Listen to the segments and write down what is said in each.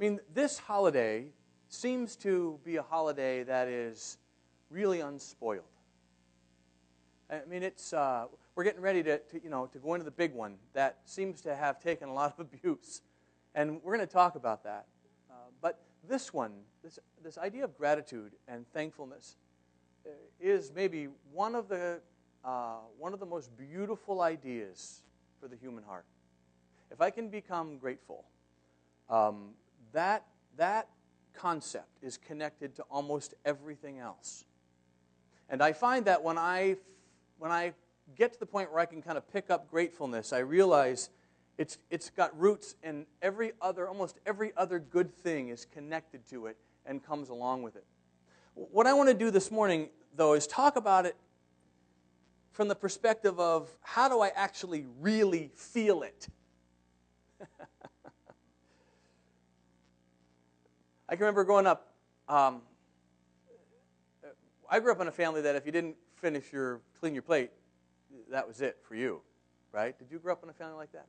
I mean, this holiday seems to be a holiday that is really unspoiled. I mean, we're getting ready to go into the big one that seems to have taken a lot of abuse, and we're going to talk about that. But this one, this idea of gratitude and thankfulness, is maybe one of the most beautiful ideas for the human heart. If I can become grateful, that concept is connected to almost everything else. And I find that when I get to the point where I can kind of pick up gratefulness, I realize it's got roots in almost every other good thing is connected to it and comes along with it. What I want to do this morning, though, is talk about it from the perspective of how do I actually really feel it? I can remember growing up, I grew up in a family that if you didn't clean your plate, that was it for you, right? Did you grow up in a family like that?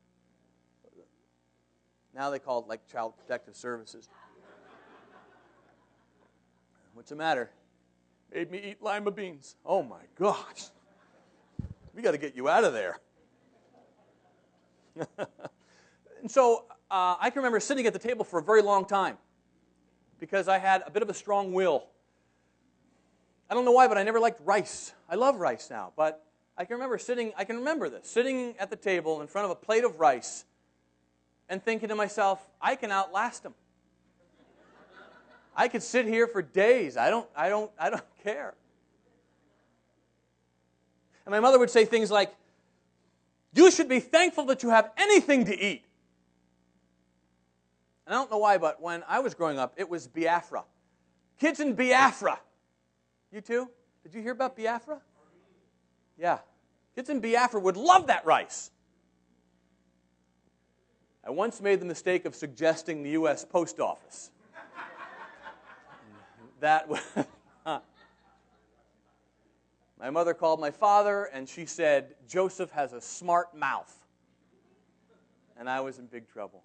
Now they call it like Child Protective Services. What's the matter? Made me eat lima beans. Oh my gosh. We got to get you out of there. And so I can remember sitting at the table for a very long time because I had a bit of a strong will. I don't know why, but I never liked rice. I love rice now, but I can remember sitting at the table in front of a plate of rice and thinking to myself, I can outlast him. I could sit here for days. I don't care. And my mother would say things like, you should be thankful that you have anything to eat. And I don't know why, but when I was growing up, it was Biafra. Kids in Biafra. You too? Did you hear about Biafra? Yeah. Kids in Biafra would love that rice. I once made the mistake of suggesting the U.S. Post Office. That was... My mother called my father, and she said, Joseph has a smart mouth. And I was in big trouble.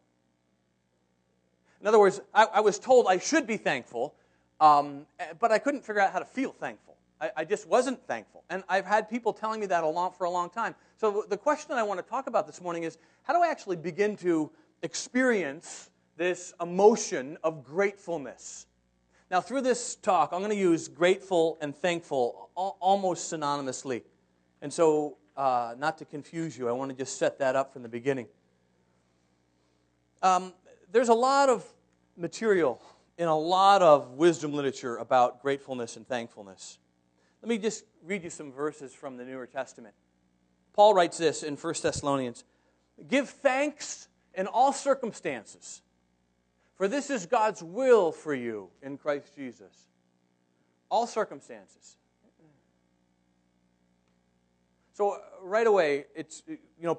In other words, I was told I should be thankful, but I couldn't figure out how to feel thankful. I just wasn't thankful. And I've had people telling me that for a long time. So the question I want to talk about this morning is, how do I actually begin to experience this emotion of gratefulness? Now, through this talk, I'm going to use grateful and thankful almost synonymously. And so, not to confuse you, I want to just set that up from the beginning. There's a lot of material in a lot of wisdom literature about gratefulness and thankfulness. Let me just read you some verses from the Newer Testament. Paul writes this in 1 Thessalonians, give thanks in all circumstances, for this is God's will for you in Christ Jesus. All circumstances. So right away,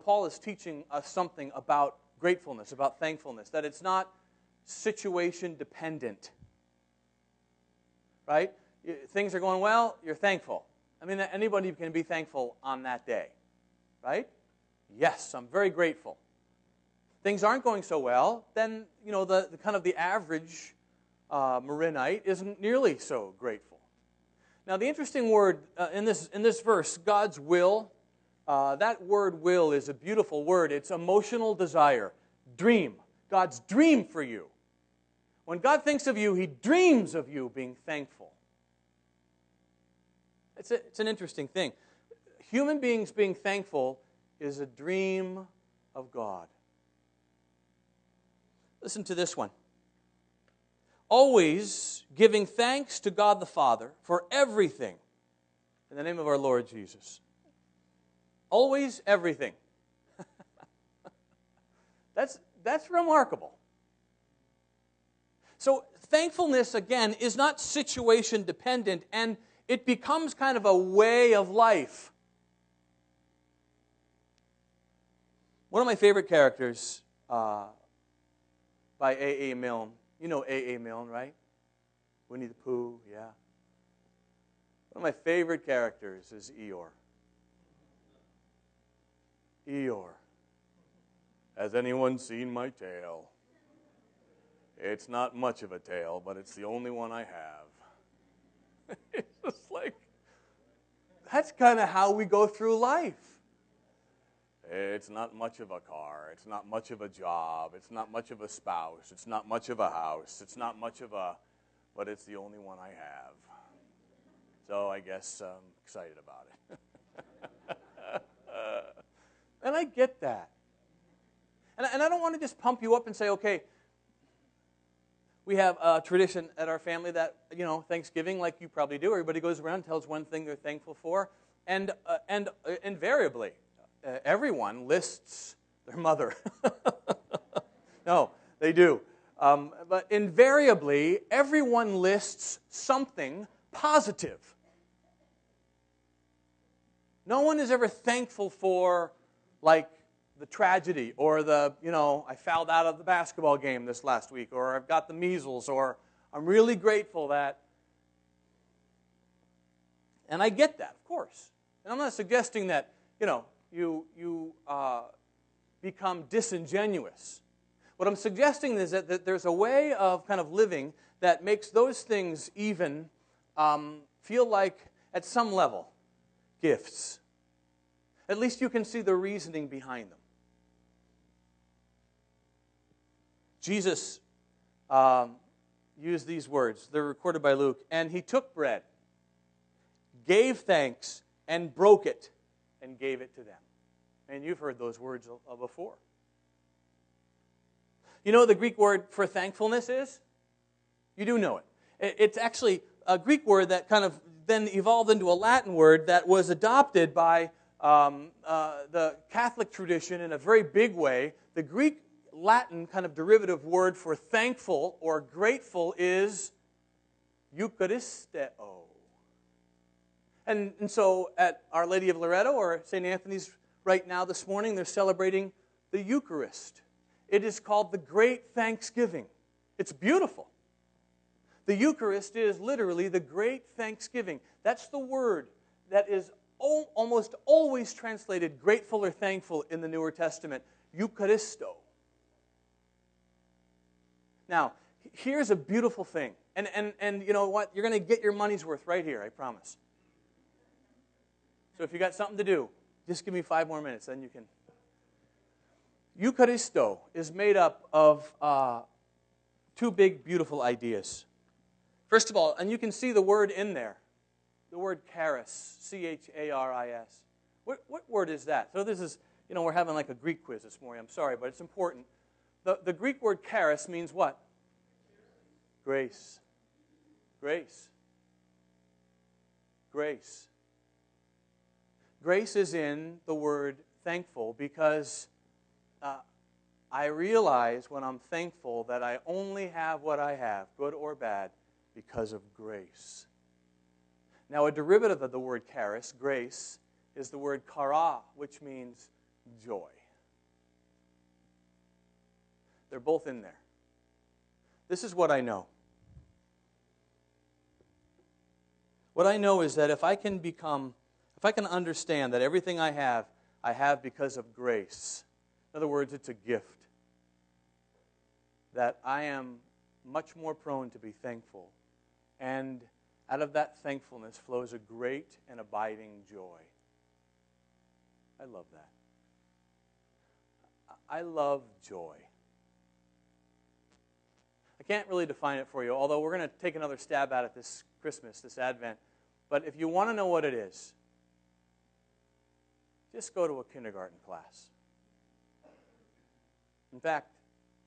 Paul is teaching us something about gratefulness, about thankfulness, that it's not situation dependent. Right? Things are going well, you're thankful. I mean, anybody can be thankful on that day. Right? Yes, I'm very grateful. Things aren't going so well, then, the kind of the average Marinite isn't nearly so grateful. Now, the interesting word in this verse, God's will, that word will is a beautiful word. It's emotional desire, dream. God's dream for you. When God thinks of you, He dreams of you being thankful. It's an interesting thing. Human beings being thankful is a dream of God. Listen to this one. Always giving thanks to God the Father for everything in the name of our Lord Jesus. Always everything. That's remarkable. So thankfulness, again, is not situation dependent, and it becomes kind of a way of life. One of my favorite characters by A.A. Milne. You know A.A. Milne, right? Winnie the Pooh, yeah. One of my favorite characters is Eeyore. Eeyore. Has anyone seen my tail? It's not much of a tail, but it's the only one I have. It's just like, that's kind of how we go through life. It's not much of a car. It's not much of a job. It's not much of a spouse. It's not much of a house. It's not much of a, but it's the only one I have. So I guess I'm excited about it. And I get that. And I don't want to just pump you up and say, okay, we have a tradition at our family that, Thanksgiving, like you probably do, everybody goes around and tells one thing they're thankful for, and invariably, everyone lists their mother. No, they do. But invariably, everyone lists something positive. No one is ever thankful for, like, the tragedy, or I fouled out of the basketball game this last week, or I've got the measles, or I'm really grateful that. And I get that, of course. And I'm not suggesting that, you become disingenuous. What I'm suggesting is that there's a way of kind of living that makes those things even feel like, at some level, gifts. At least you can see the reasoning behind them. Jesus used these words. They're recorded by Luke. And he took bread, gave thanks, and broke it, and gave it to them. And you've heard those words before. You know what the Greek word for thankfulness is? You do know it. It's actually a Greek word that kind of then evolved into a Latin word that was adopted by the Catholic tradition in a very big way. The Greek Latin kind of derivative word for thankful or grateful is Eucharisteo. And so at Our Lady of Loretto or St. Anthony's right now this morning, they're celebrating the Eucharist. It is called the Great Thanksgiving. It's beautiful. The Eucharist is literally the Great Thanksgiving. That's the word that is almost always translated grateful or thankful in the Newer Testament, Eucharisto. Now, here's a beautiful thing. And you know what? You're going to get your money's worth right here, I promise. So if you got something to do, just give me 5 more minutes, then you can. Eucharisto is made up of 2 big, beautiful ideas. First of all, and you can see the word in there, the word charis, C-H-A-R-I-S. What word is that? So this is, we're having like a Greek quiz this morning. I'm sorry, but it's important. The Greek word charis means what? Grace. Grace. Grace. Grace is in the word thankful because I realize when I'm thankful that I only have what I have, good or bad, because of grace. Now, a derivative of the word charis, grace, is the word chara, which means joy. They're both in there. This is what I know. What I know is that if I can understand that everything I have because of grace. In other words, it's a gift. That I am much more prone to be thankful. And out of that thankfulness flows a great and abiding joy. I love that. I love joy. I can't really define it for you, although we're going to take another stab at it this Christmas, this Advent. But if you want to know what it is, just go to a kindergarten class. In fact,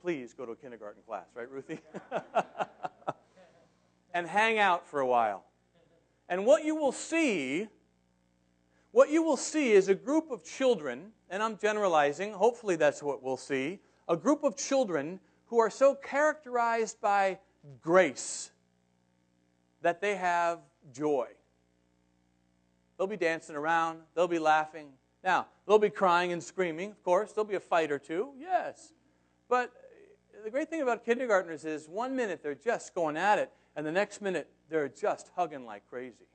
please go to a kindergarten class, right, Ruthie? And hang out for a while. And what you will see is a group of children, and I'm generalizing, hopefully that's what we'll see, a group of children who are so characterized by grace that they have joy. They'll be dancing around, they'll be laughing. Now, they'll be crying and screaming, of course. There'll be a fight or two, yes. But the great thing about kindergartners is 1 minute they're just going at it, and the next minute they're just hugging like crazy.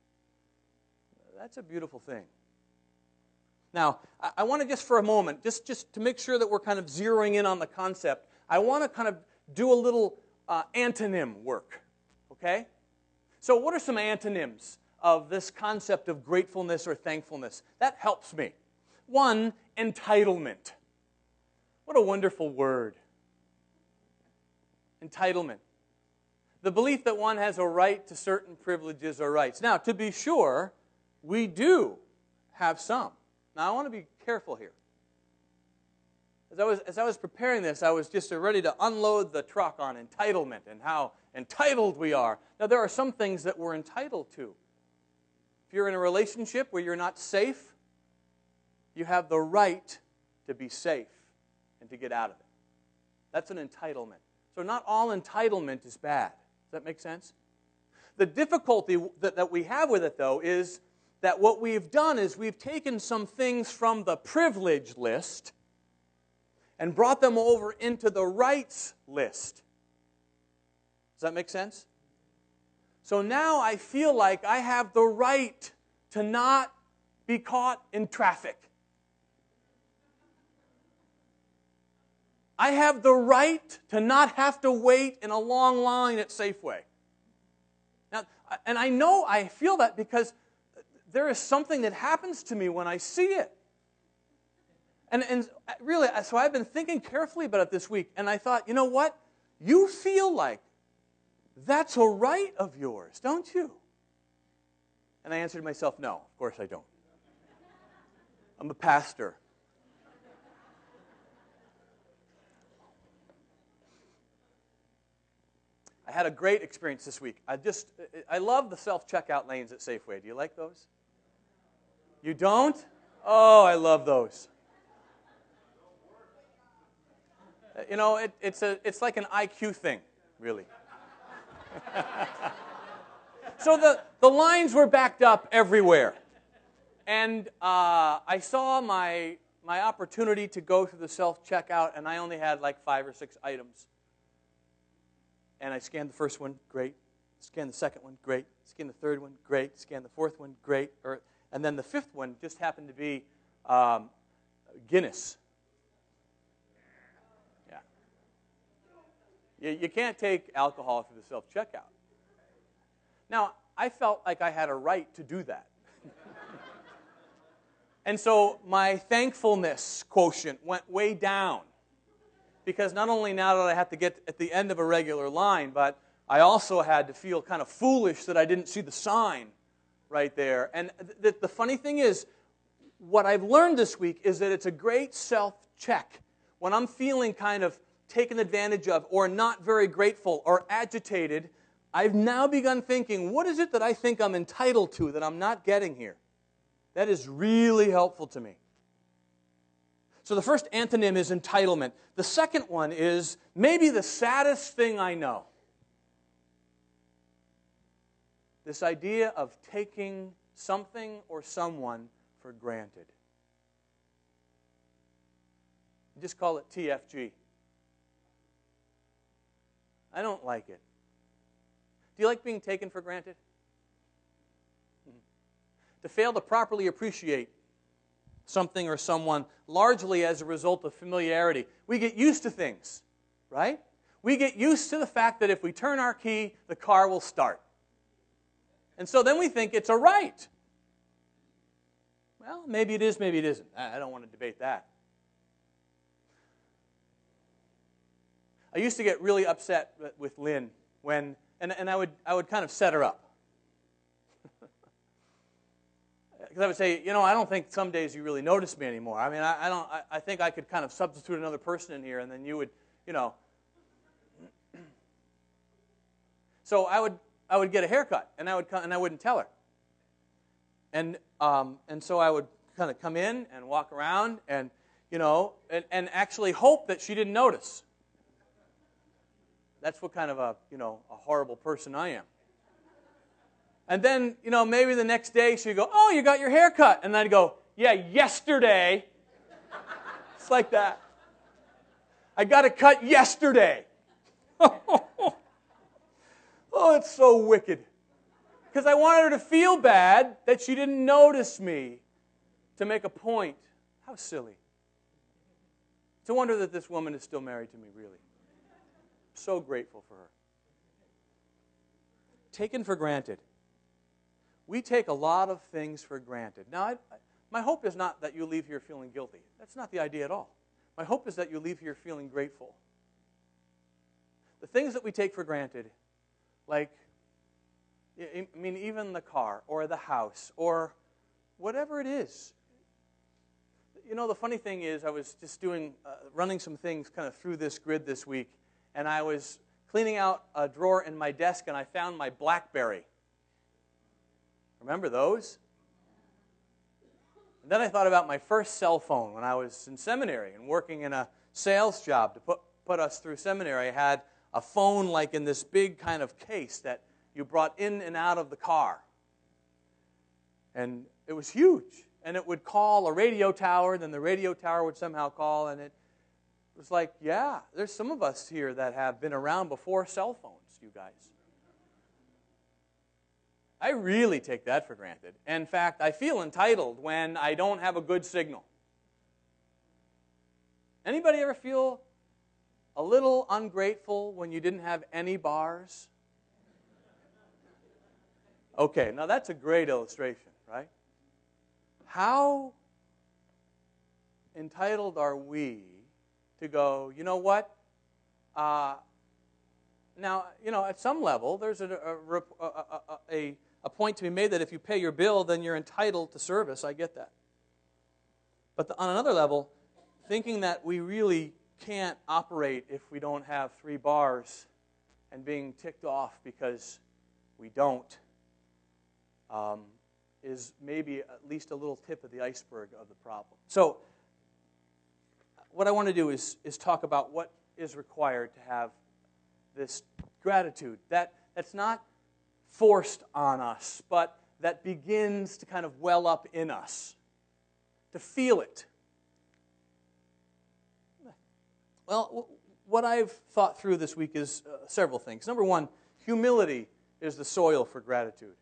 That's a beautiful thing. Now, I want to just for a moment, just to make sure that we're kind of zeroing in on the concept, I want to kind of do a little antonym work, okay? So what are some antonyms of this concept of gratefulness or thankfulness? That helps me. One, entitlement. What a wonderful word. Entitlement. The belief that one has a right to certain privileges or rights. Now, to be sure, we do have some. Now, I want to be careful here. As I was preparing this, I was just ready to unload the truck on entitlement and how entitled we are. Now, there are some things that we're entitled to. If you're in a relationship where you're not safe, you have the right to be safe and to get out of it. That's an entitlement. So not all entitlement is bad. Does that make sense? The difficulty that we have with it, though, is that what we've done is we've taken some things from the privilege list and brought them over into the rights list. Does that make sense? So now I feel like I have the right to not be caught in traffic. I have the right to not have to wait in a long line at Safeway. Now, and I feel that because there is something that happens to me when I see it. And really, so I've been thinking carefully about it this week, and I thought, you know what? You feel like that's a right of yours, don't you? And I answered myself, no, of course I don't. I'm a pastor. I had a great experience this week. I love the self-checkout lanes at Safeway. Do you like those? You don't? Oh, I love those. You know, it's like an IQ thing, really. So the lines were backed up everywhere. And I saw my opportunity to go through the self-checkout, and I only had like 5 or 6 items. And I scanned the first one, great. Scanned the second one, great. Scanned the third one, great. Scanned the fourth one, great. And then the fifth one just happened to be Guinness. Yeah. You can't take alcohol through the self-checkout. Now, I felt like I had a right to do that. And so my thankfulness quotient went way down. Because not only now did I have to get at the end of a regular line, but I also had to feel kind of foolish that I didn't see the sign right there. And the funny thing is, what I've learned this week is that it's a great self-check. When I'm feeling kind of taken advantage of or not very grateful or agitated, I've now begun thinking, what is it that I think I'm entitled to that I'm not getting here? That is really helpful to me. So the first antonym is entitlement. The second one is maybe the saddest thing I know. This idea of taking something or someone for granted. Just call it TFG. I don't like it. Do you like being taken for granted? To fail to properly appreciate something or someone, largely as a result of familiarity. We get used to things, right? We get used to the fact that if we turn our key, the car will start. And so then we think it's a right. Well, maybe it is, maybe it isn't. I don't want to debate that. I used to get really upset with Lynn when, and I would kind of set her up. Because I would say, you know, I don't think some days you really notice me anymore. I mean, I think I could kind of substitute another person in here, and then you would, you know. So I would get a haircut, and I wouldn't tell her. And so I would kind of come in and walk around, and you know, and actually hope that she didn't notice. That's what kind of a horrible person I am. And then, you know, maybe the next day she'd go, oh, you got your hair cut. And I'd go, yeah, yesterday. It's like that. I got it cut yesterday. Oh, it's so wicked. Because I wanted her to feel bad that she didn't notice me to make a point. How silly. It's a wonder that this woman is still married to me, really. so grateful for her. Taken for granted. We take a lot of things for granted. Now, my hope is not that you leave here feeling guilty. That's not the idea at all. My hope is that you leave here feeling grateful. The things that we take for granted, like, I mean, even the car or the house or whatever it is. You know, the funny thing is, I was just running some things kind of through this grid this week, and I was cleaning out a drawer in my desk, and I found my BlackBerry. Remember those? And then I thought about my first cell phone when I was in seminary and working in a sales job to put us through seminary. I had a phone like in this big kind of case that you brought in and out of the car. And it was huge. And it would call a radio tower, then the radio tower would somehow call, and it was like, yeah, there's some of us here that have been around before cell phones, you guys. I really take that for granted. In fact, I feel entitled when I don't have a good signal. Anybody ever feel a little ungrateful when you didn't have any bars? Okay, now that's a great illustration, right? How entitled are we to go, you know what? Now, you know, at some level, there's a point to be made that if you pay your bill, then you're entitled to service. I get that. But on another level, thinking that we really can't operate if we don't have 3 bars and being ticked off because we don't is maybe at least a little tip of the iceberg of the problem. So what I want to do is talk about what is required to have this gratitude. That's not forced on us, but that begins to kind of well up in us, to feel it. Well, what I've thought through this week is several things. Number one, humility is the soil for gratitude.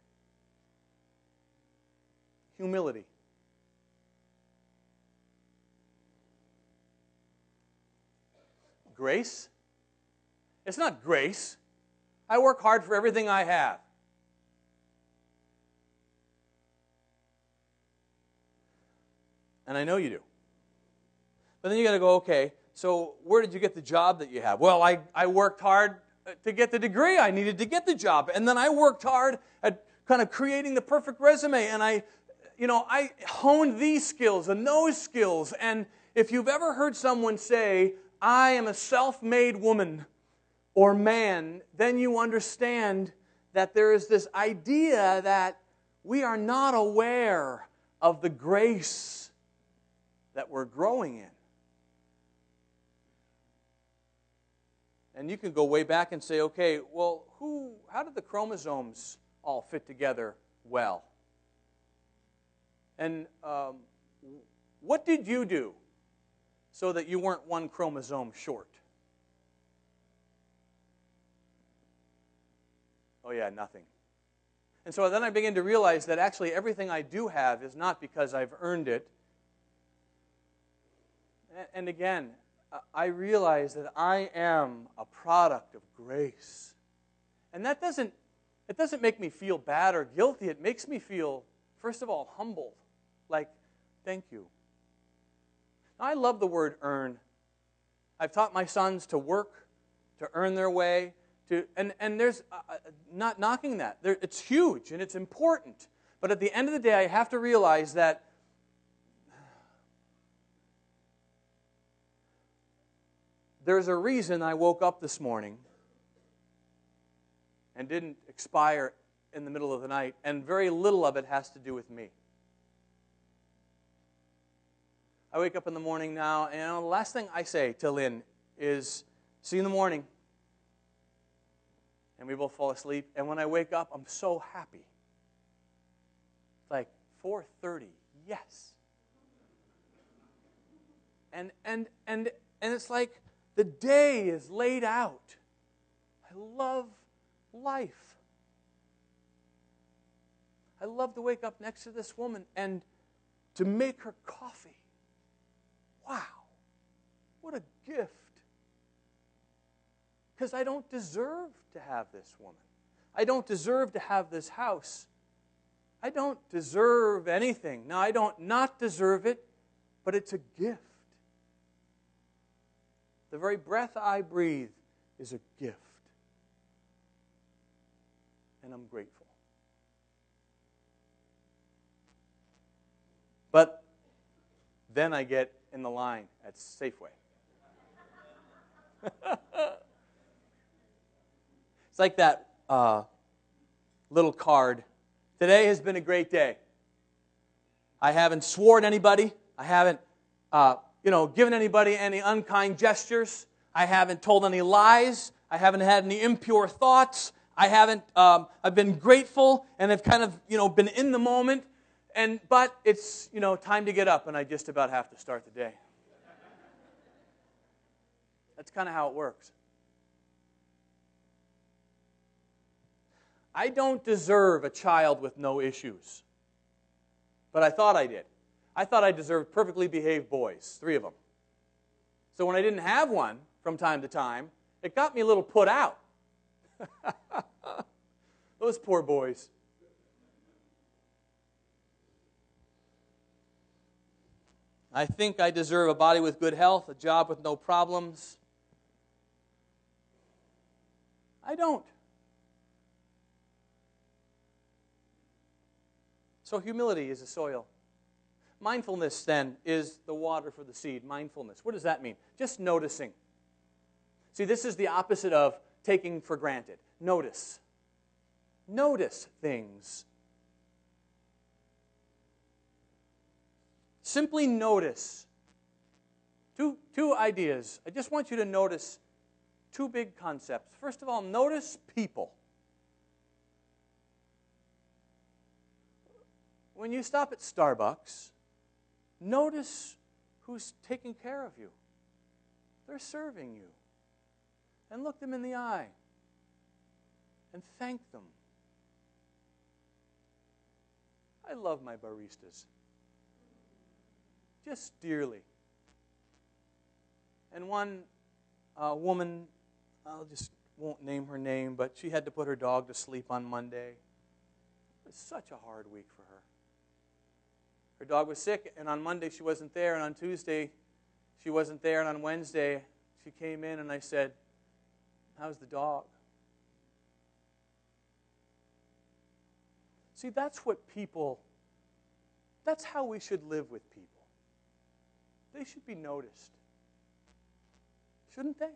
Humility. Grace? It's not grace. I work hard for everything I have. And I know you do. But then you got to go, okay, so where did you get the job that you have? Well, I worked hard to get the degree I needed to get the job. And then I worked hard at kind of creating the perfect resume. And I honed these skills and those skills. And if you've ever heard someone say, I am a self-made woman or man, then you understand that there is this idea that we are not aware of the grace that we're growing in. And you can go way back and say, okay, well, how did the chromosomes all fit together well? And what did you do so that you weren't one chromosome short? Oh yeah, nothing. And so then I begin to realize that actually everything I do have is not because I've earned it. And again, I realize that I am a product of grace. And it doesn't make me feel bad or guilty. It makes me feel, first of all, humbled. Like, thank you. Now, I love the word earn. I've taught my sons to work, to earn their way, and there's not knocking that. It's huge and it's important. But at the end of the day, I have to realize that there's a reason I woke up this morning and didn't expire in the middle of the night, and very little of it has to do with me. I wake up in the morning now, and the last thing I say to Lynn is, see you in the morning. And we both fall asleep, and when I wake up, I'm so happy. It's like 4:30, yes. And it's like the day is laid out. I love life. I love to wake up next to this woman and to make her coffee. Wow, what a gift. because I don't deserve to have this woman. I don't deserve to have this house. I don't deserve anything. Now, I don't not deserve it, but it's a gift. The very breath I breathe is a gift. And I'm grateful. But then I get in the line at Safeway. It's like that little card. Today has been a great day. I haven't sworn anybody. I haven't, given anybody any unkind gestures. I haven't told any lies. I haven't had any impure thoughts. I've been grateful and have kind of, been in the moment. But it's, time to get up, and I just about have to start the day. That's kind of how it works. I don't deserve a child with no issues. But I thought I did. I thought I deserved perfectly behaved boys, 3 of them. So when I didn't have one from time to time, it got me a little put out. Those poor boys. I think I deserve a body with good health, a job with no problems. I don't. So humility is the soil. Mindfulness, then, is the water for the seed. Mindfulness. What does that mean? Just noticing. See, this is the opposite of taking for granted. Notice. Notice things. Simply notice. Two ideas. I just want you to notice 2 big concepts. First of all, notice people. When you stop at Starbucks, notice who's taking care of you. They're serving you. And look them in the eye. And thank them. I love my baristas. Just dearly. And one woman, won't name her name, but she had to put her dog to sleep on Monday. It was such a hard week for her. Her dog was sick, and on Monday she wasn't there, and on Tuesday she wasn't there, and on Wednesday she came in and I said, "How's the dog?" See, that's how we should live with people. They should be noticed. Shouldn't they?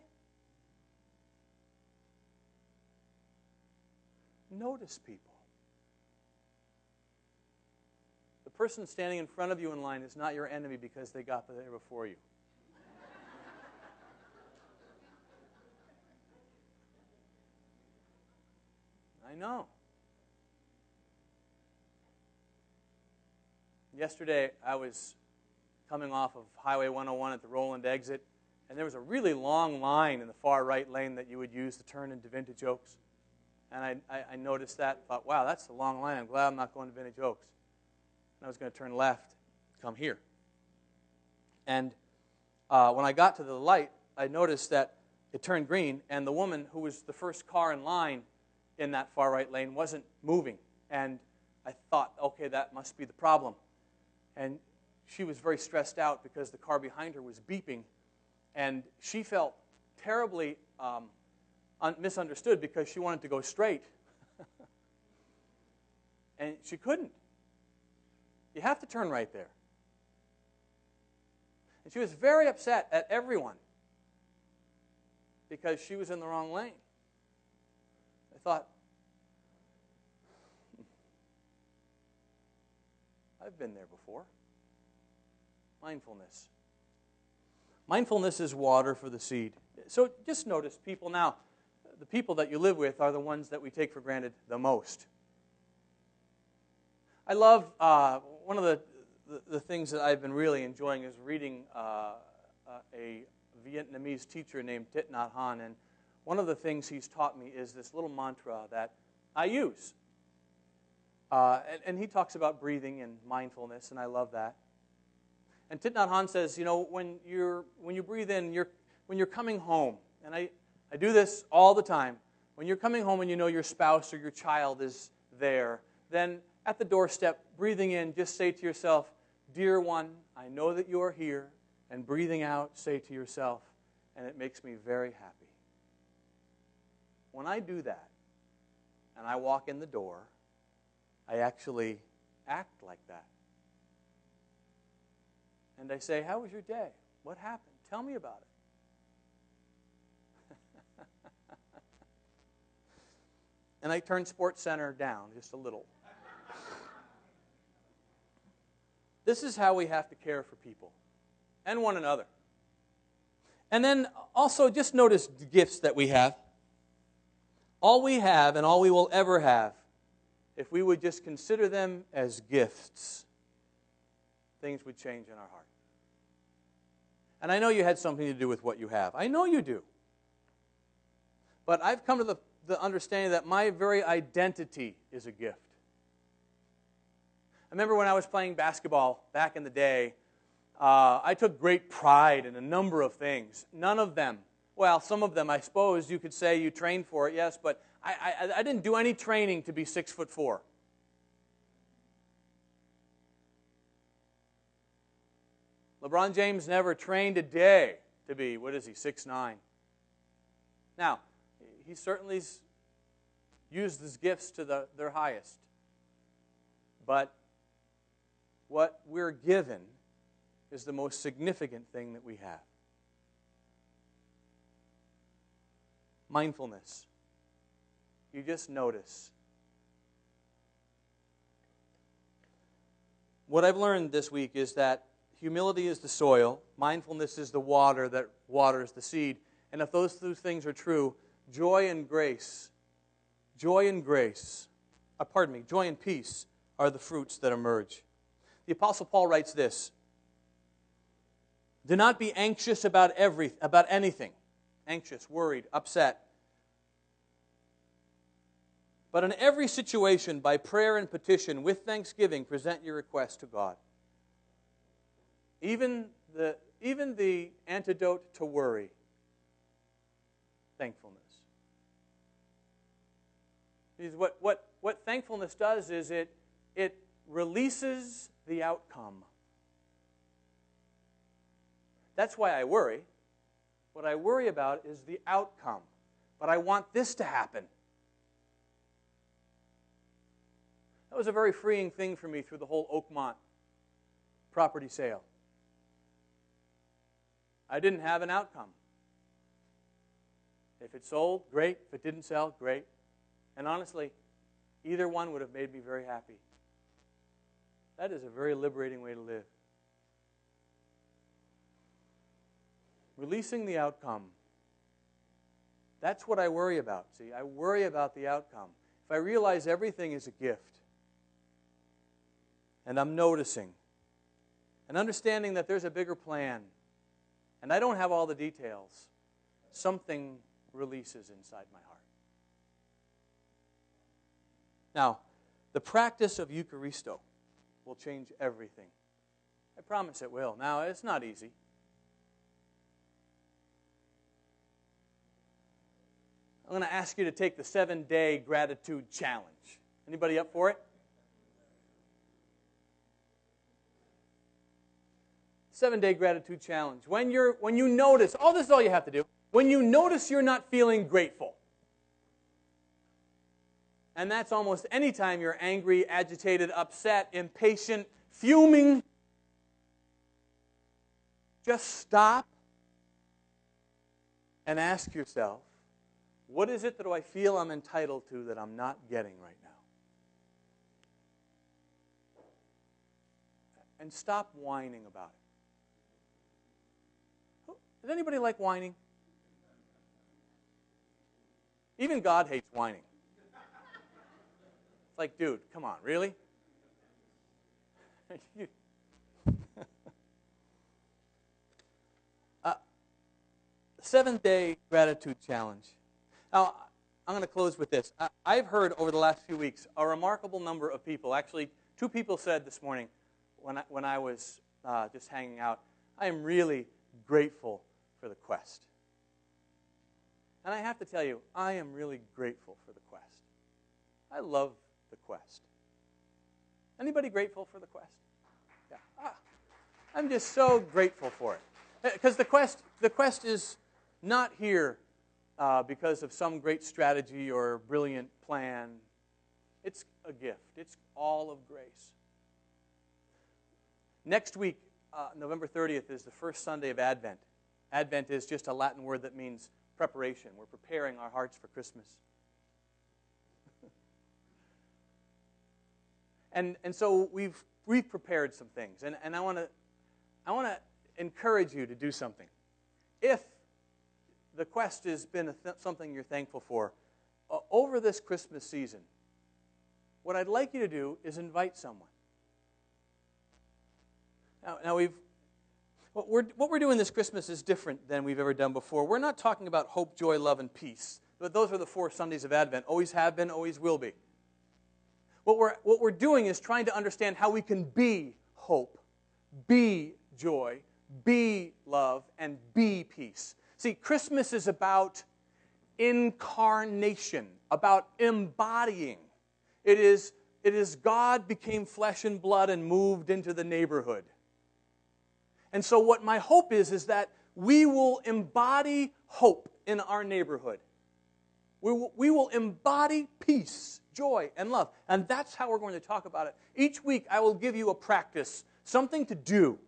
Notice people. The person standing in front of you in line is not your enemy because they got there before you. I know. Yesterday, I was coming off of Highway 101 at the Roland exit, and there was a really long line in the far right lane that you would use to turn into Vintage Oaks. And I noticed that, thought, wow, that's a long line. I'm glad I'm not going to Vintage Oaks. And I was going to turn left, come here. And when I got to the light, I noticed that it turned green, and the woman who was the first car in line in that far right lane wasn't moving. And I thought, okay, that must be the problem. And she was very stressed out because the car behind her was beeping. And she felt terribly misunderstood because she wanted to go straight. And she couldn't. You have to turn right there. And she was very upset at everyone because she was in the wrong lane. I thought, I've been there before. Mindfulness. Mindfulness is water for the seed. So just notice people now. The people that you live with are the ones that we take for granted the most. I love, one of the things that I've been really enjoying is reading a Vietnamese teacher named Thich Nhat Hanh. And one of the things he's taught me is this little mantra that I use. And he talks about breathing and mindfulness, and I love that. And Thich Nhat Hanh says, when you breathe in, when you're coming home, and I do this all the time. When you're coming home and you know your spouse or your child is there, then at the doorstep, breathing in, just say to yourself, "Dear one, I know that you are here." And breathing out, say to yourself, "And it makes me very happy." When I do that, and I walk in the door, I actually act like that. And I say, "How was your day? What happened? Tell me about it." And I turn Sports Center down just a little. This is how we have to care for people and one another. And then also just notice the gifts that we have. All we have and all we will ever have, if we would just consider them as gifts, things would change in our heart. And I know you had something to do with what you have. I know you do. But I've come to the understanding that my very identity is a gift. I remember when I was playing basketball back in the day, I took great pride in a number of things. None of them, well, some of them I suppose you could say you trained for it, yes, but I didn't do any training to be 6'4". LeBron James never trained a day to be, 6'9". Now, he certainly used his gifts to their highest. But what we're given is the most significant thing that we have. Mindfulness. You just notice. What I've learned this week is that humility is the soil, mindfulness is the water that waters the seed. And if those two things are true, joy and peace are the fruits that emerge. The Apostle Paul writes this: "Do not be anxious about anything." Anxious, worried, upset. "But in every situation, by prayer and petition, with thanksgiving, present your requests to God." Even the antidote to worry, thankfulness. Because what thankfulness does is it releases the outcome. That's why I worry. What I worry about is the outcome. But I want this to happen. That was a very freeing thing for me through the whole Oakmont property sale. I didn't have an outcome. If it sold, great. If it didn't sell, great. And honestly, either one would have made me very happy. That is a very liberating way to live. Releasing the outcome. That's what I worry about. See, I worry about the outcome. If I realize everything is a gift, and I'm noticing, and understanding that there's a bigger plan, and I don't have all the details, something releases inside my heart. Now, the practice of Eucharisto will change everything. I promise it will. Now, it's not easy. I'm going to ask you to take the 7-day gratitude challenge. Anybody up for it? 7-day gratitude challenge. When you notice, this is all you have to do. When you notice you're not feeling grateful, and that's almost any time you're angry, agitated, upset, impatient, fuming, just stop and ask yourself, what is it that I feel I'm entitled to that I'm not getting right now? And stop whining about it. Does anybody like whining? Even God hates whining. It's like, dude, come on, really? 7-day gratitude challenge. Now, I'm going to close with this. I've heard over the last few weeks a remarkable number of people. Actually, 2 people said this morning when I was just hanging out, I am really grateful for the quest. And I have to tell you, I am really grateful for the Quest. I love the Quest. Anybody grateful for the Quest? Yeah. I'm just so grateful for it. Because the Quest is not here because of some great strategy or brilliant plan. It's a gift. It's all of grace. Next week, November 30th, is the first Sunday of Advent. Advent is just a Latin word that means preparation. We're preparing our hearts for Christmas. and so we've prepared some things, and I want to encourage you to do something. If the Quest has been something you're thankful for, over this Christmas season, what I'd like you to do is invite someone. Now what we're doing this Christmas is different than we've ever done before. We're not talking about hope, joy, love, and peace. But those are the 4 Sundays of Advent. Always have been, always will be. What we're doing is trying to understand how we can be hope, be joy, be love, and be peace. See, Christmas is about incarnation, about embodying. It is God became flesh and blood and moved into the neighborhood. And so what my hope is that we will embody hope in our neighborhood. We will embody peace, joy, and love. And that's how we're going to talk about it. Each week I will give you a practice, something to do.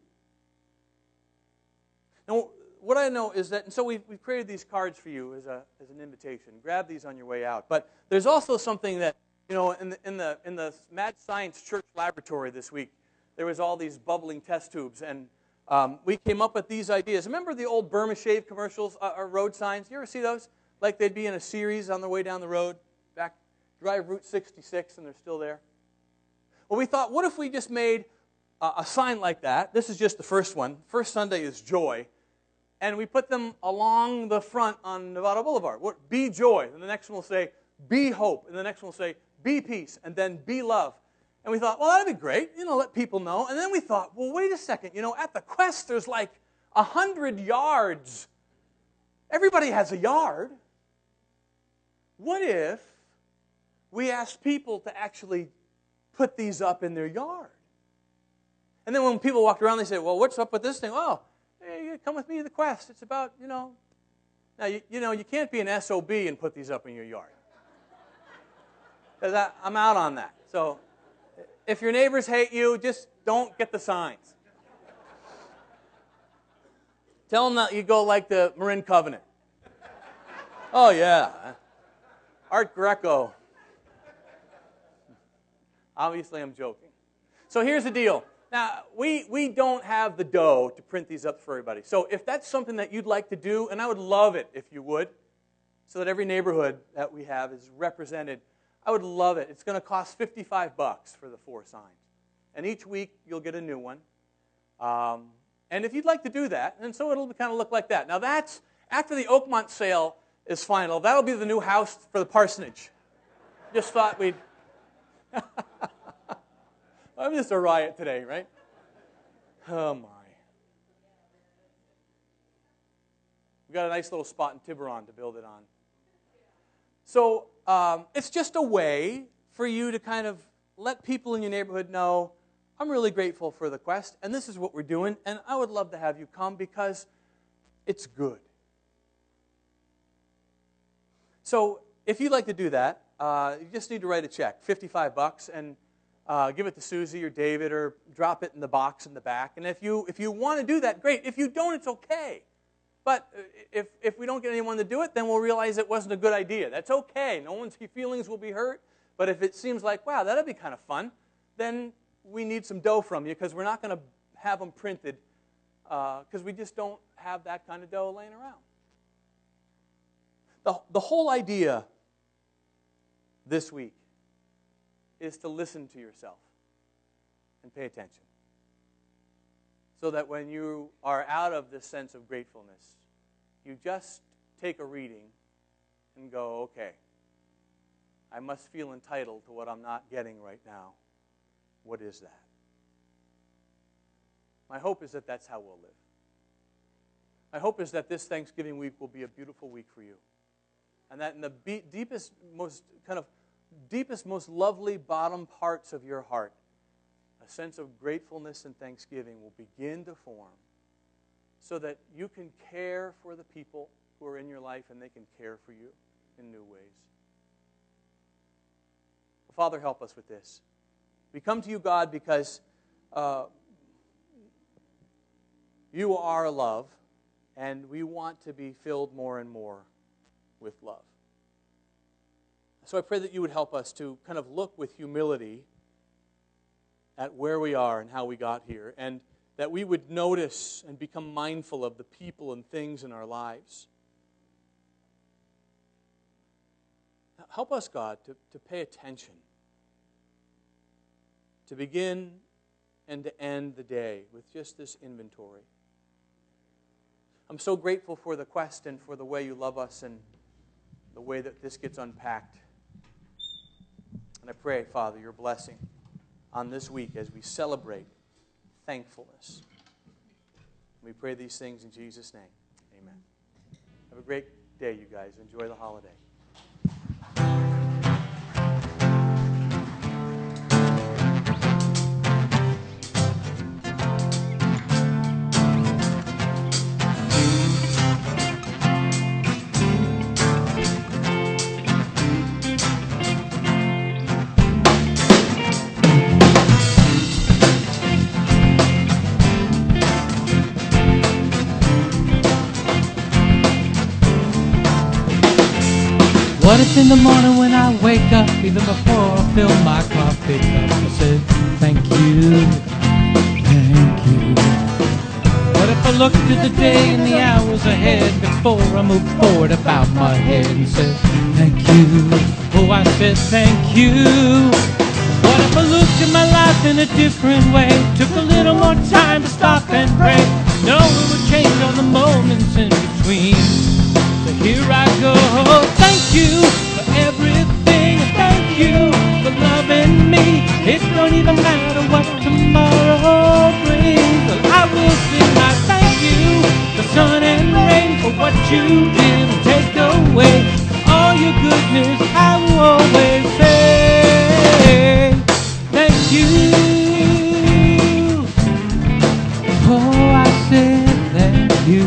Now, what I know is that, and so we've created these cards for you as an invitation. Grab these on your way out. But there's also something that, in the Mad Science Church laboratory this week, there was all these bubbling test tubes, and we came up with these ideas. Remember the old Burma Shave commercials or road signs? You ever see those? Like they'd be in a series on their way down the road, drive Route 66, and they're still there. Well, we thought, what if we just made a sign like that? This is just the first one. First Sunday is joy. And we put them along the front on Nevada Boulevard. Be joy. And the next one will say, be hope. And the next one will say, be peace. And then be love. And we thought, well, that'd be great, let people know. And then we thought, well, wait a second, at the Quest, there's like 100 yards. Everybody has a yard. What if we asked people to actually put these up in their yard? And then when people walked around, they said, well, what's up with this thing? Oh, hey, come with me to the Quest. It's about, Now, you can't be an SOB and put these up in your yard. Because I'm out on that. So if your neighbors hate you, just don't get the signs. Tell them that you go like the Marin Covenant. Oh, yeah. Art Greco. Obviously, I'm joking. So here's the deal. Now, we don't have the dough to print these up for everybody. So if that's something that you'd like to do, and I would love it if you would, so that every neighborhood that we have is represented, I would love it. It's going to cost $55 for the 4 signs. And each week, you'll get a new one. And if you'd like to do that, and so it'll kind of look like that. Now that's, after the Oakmont sale is final, that'll be the new house for the parsonage. Just thought we'd... I'm just a riot today, right? Oh, my. We got a nice little spot in Tiburon to build it on. So it's just a way for you to kind of let people in your neighborhood know, I'm really grateful for the Quest, and this is what we're doing, and I would love to have you come because it's good. So if you'd like to do that, you just need to write a check, $55, and give it to Susie or David, or drop it in the box in the back. And if you want to do that, great. If you don't, it's okay. But if we don't get anyone to do it, then we'll realize it wasn't a good idea. That's okay. No one's feelings will be hurt. But if it seems like, wow, that'd be kind of fun, then we need some dough from you, because we're not going to have them printed, because we just don't have that kind of dough laying around. The whole idea this week is to listen to yourself and pay attention, so that when you are out of this sense of gratefulness, you just take a reading and go, okay, I must feel entitled to what I'm not getting right now. What is that? My hope is that that's how we'll live. My hope is that this Thanksgiving week will be a beautiful week for you. And that in the deepest, most lovely bottom parts of your heart, a sense of gratefulness and thanksgiving will begin to form so that you can care for the people who are in your life and they can care for you in new ways. Well, Father, help us with this. We come to you, God, because you are love, and we want to be filled more and more with love. So I pray that you would help us to kind of look with humility at where we are and how we got here, and that we would notice and become mindful of the people and things in our lives. Help us, God, to pay attention, to begin and to end the day with just this inventory. I'm so grateful for the quest and for the way you love us and the way that this gets unpacked. And I pray, Father, your blessing on this week as we celebrate thankfulness. We pray these things in Jesus' name. Amen. Have a great day, you guys. Enjoy the holiday. What if in the morning when I wake up, even before I fill my coffee cup, I said, thank you, thank you. What if I looked at the day and the hours ahead before I moved forward about my head and said, thank you, oh I said thank you. What if I looked at my life in a different way, took a little more time to stop and pray, know it would change all the moments in between. So here I go, thank you for everything, thank you for loving me. It don't even matter what tomorrow brings, but I will sing my thank you for sun and rain, for what you did and take away, for all your goodness I will always say, thank you. Oh, I said thank you.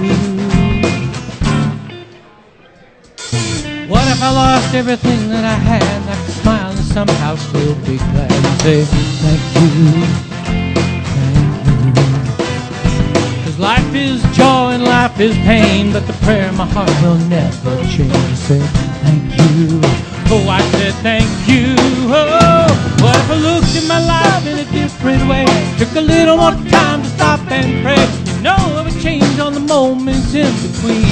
What if I lost everything that I had and I could smile and somehow still be glad and say thank you, thank you. Cause life is joy and life is pain, but the prayer in my heart will never change. I said thank you, oh I said thank you. Oh, what if I looked at my life in a different way, took a little more time to stop and pray, you know it would change on the moments in between.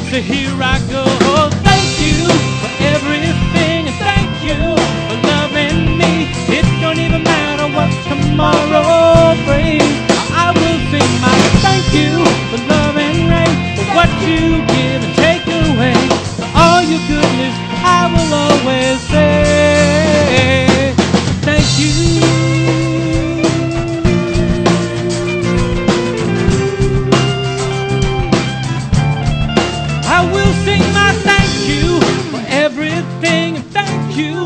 So here I go, oh, thank you for everything, and thank you for loving me. It don't even matter what tomorrow brings, I will sing my thank you for love and rain, for what you give and take away, for all your goodness I will always say thank you. I will sing my thank you for everything, and thank you